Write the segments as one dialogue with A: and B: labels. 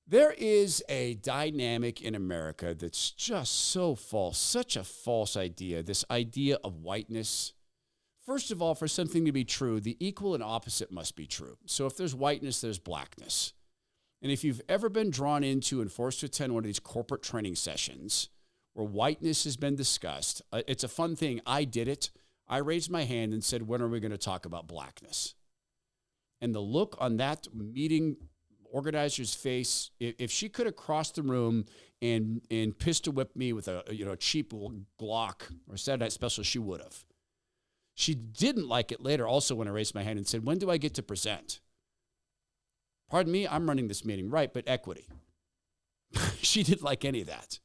A: There is a dynamic in America that's just so false, such a false idea, this idea of whiteness. First of all, for something to be true, the equal and opposite must be true. So if there's whiteness, there's blackness. And if you've ever been drawn into and forced to attend one of these corporate training sessions where whiteness has been discussed, it's a fun thing. I did it. I raised my hand and said, when are we going to talk about blackness? And the look on that meeting organizer's face, if she could have crossed the room and pistol whipped me with a cheap Glock or Saturday Night Special, she would have. She didn't like it later also when I raised my hand and said, when do I get to present? Pardon me, I'm running this meeting, right, but equity. She didn't like any of that.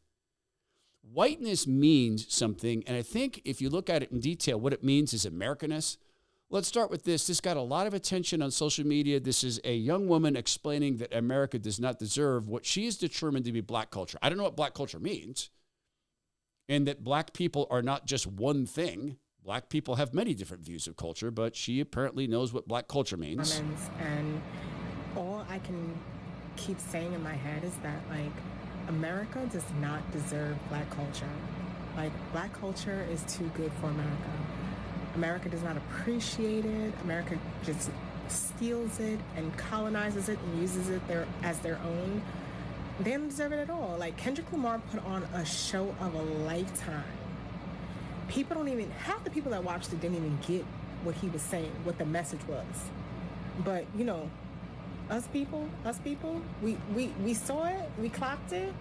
A: Whiteness means something, and I think if you look at it in detail, what it means is Americanness. Let's start with this. This got a lot of attention on social media. This is a young woman explaining that America does not deserve what she is determined to be black culture. I don't know what black culture means, and that black people are not just one thing. Black people have many different views of culture, but she apparently knows what black culture means.
B: And all I can keep saying in my head is that, like, America does not deserve black culture. Like, black culture is too good for America. America does not appreciate it. America just steals it and colonizes it and uses it as their own. They don't deserve it at all. Like, Kendrick Lamar put on a show of a lifetime. People don't even, half the people that watched it didn't even get what he was saying, what the message was. But, you know, us people, we saw it, we clocked it,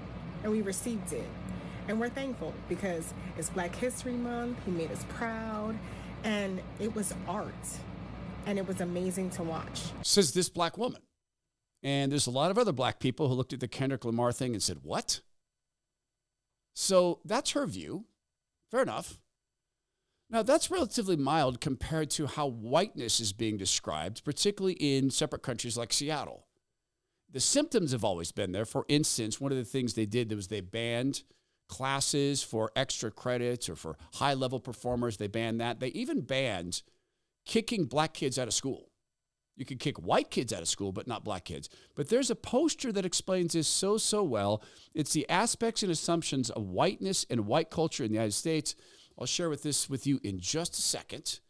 B: and we received it. And we're thankful because it's Black History Month. He made us proud. And it was art. And it was amazing to watch.
A: Says this black woman. And there's a lot of other black people who looked at the Kendrick Lamar thing and said, what? So that's her view. Fair enough. Now, that's relatively mild compared to how whiteness is being described, particularly in separate countries like Seattle. The symptoms have always been there. For instance, one of the things they did was they banned classes for extra credits or for high-level performers. They banned that. They even banned kicking black kids out of school. You can kick white kids out of school, but not black kids. But there's a poster that explains this so well. It's the aspects and assumptions of whiteness and white culture in the United States. I'll share this with you in just a second.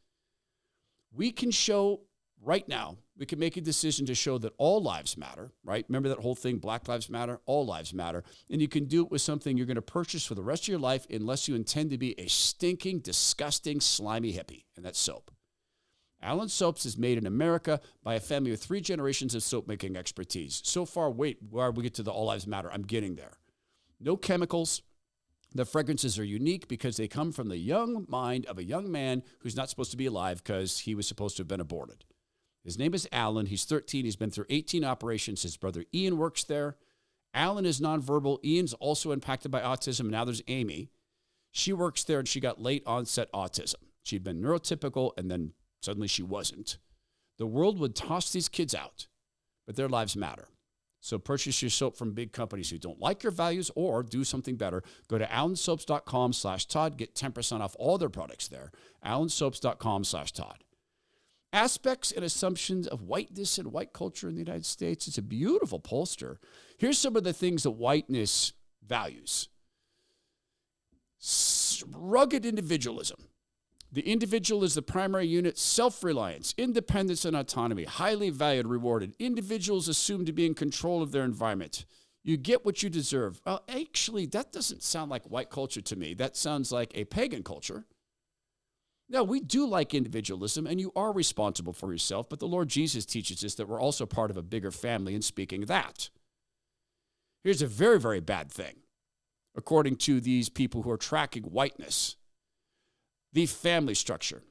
A: We can show right now, we can make a decision to show that all lives matter, right? Remember that whole thing, Black Lives Matter? All lives matter. And you can do it with something you're going to purchase for the rest of your life unless you intend to be a stinking, disgusting, slimy hippie, and that's soap. Allen Soaps is made in America by a family of 3 generations of soap making expertise. So far, wait, where we get to the all lives matter, I'm getting there. No chemicals. The fragrances are unique because they come from the young mind of a young man who's not supposed to be alive because he was supposed to have been aborted. His name is Alan. He's 13. He's been through 18 operations. His brother Ian works there. Alan is nonverbal. Ian's also impacted by autism. And now there's Amy. She works there and she got late onset autism. She'd been neurotypical and then suddenly she wasn't. The world would toss these kids out, but their lives matter. So purchase your soap from big companies who don't like your values or do something better. Go to allensoaps.com/Todd. Get 10% off all their products there. allensoaps.com/Todd. Aspects and assumptions of whiteness and white culture in the United States. It's a beautiful poster. Here's some of the things that whiteness values. Rugged individualism. The individual is the primary unit, self-reliance, independence, and autonomy, highly valued, rewarded. Individuals assumed to be in control of their environment. You get what you deserve. Well, actually, that doesn't sound like white culture to me. That sounds like a pagan culture. Now, we do like individualism, and you are responsible for yourself, but the Lord Jesus teaches us that we're also part of a bigger family in speaking of that. Here's a very, very bad thing, according to these people who are tracking whiteness. The family structure.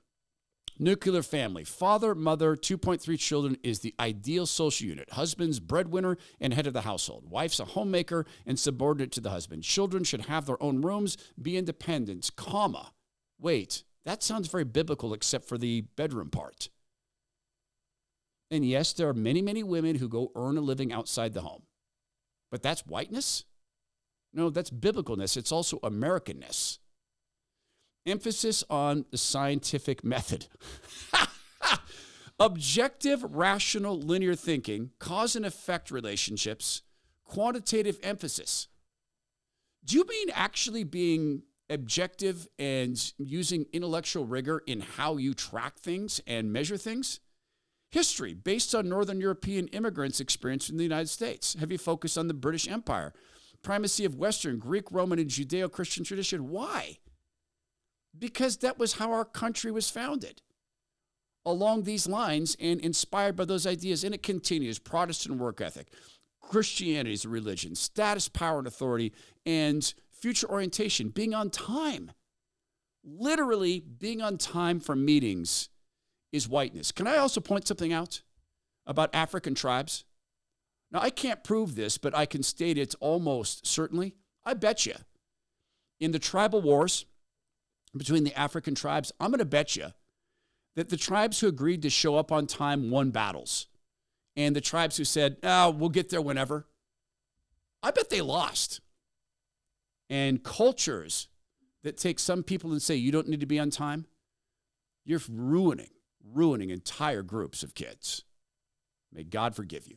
A: Nuclear family. Father, mother, 2.3 children is the ideal social unit. Husband's breadwinner and head of the household. Wife's a homemaker and subordinate to the husband. Children should have their own rooms, be independent, comma. Wait, that sounds very biblical except for the bedroom part. And yes, there are many, many women who go earn a living outside the home. But that's whiteness? No, that's biblicalness. It's also Americanness. Emphasis on the scientific method. Objective, rational, linear thinking, cause and effect relationships, quantitative emphasis. Do you mean actually being objective and using intellectual rigor in how you track things and measure things? History, based on Northern European immigrants' experience in the United States. Heavy focus on the British Empire. Primacy of Western, Greek, Roman, and Judeo-Christian tradition. Why? Because that was how our country was founded. Along these lines and inspired by those ideas. And it continues. Protestant work ethic. Christianity is a religion. Status, power, and authority. And future orientation. Being on time. Literally being on time for meetings is whiteness. Can I also point something out about African tribes? Now, I can't prove this, but I can state it almost certainly. I bet you in the tribal wars between the African tribes, I'm going to bet you that the tribes who agreed to show up on time won battles. And the tribes who said, we'll get there whenever, I bet they lost. And cultures that take some people and say, you don't need to be on time, you're ruining entire groups of kids. May God forgive you.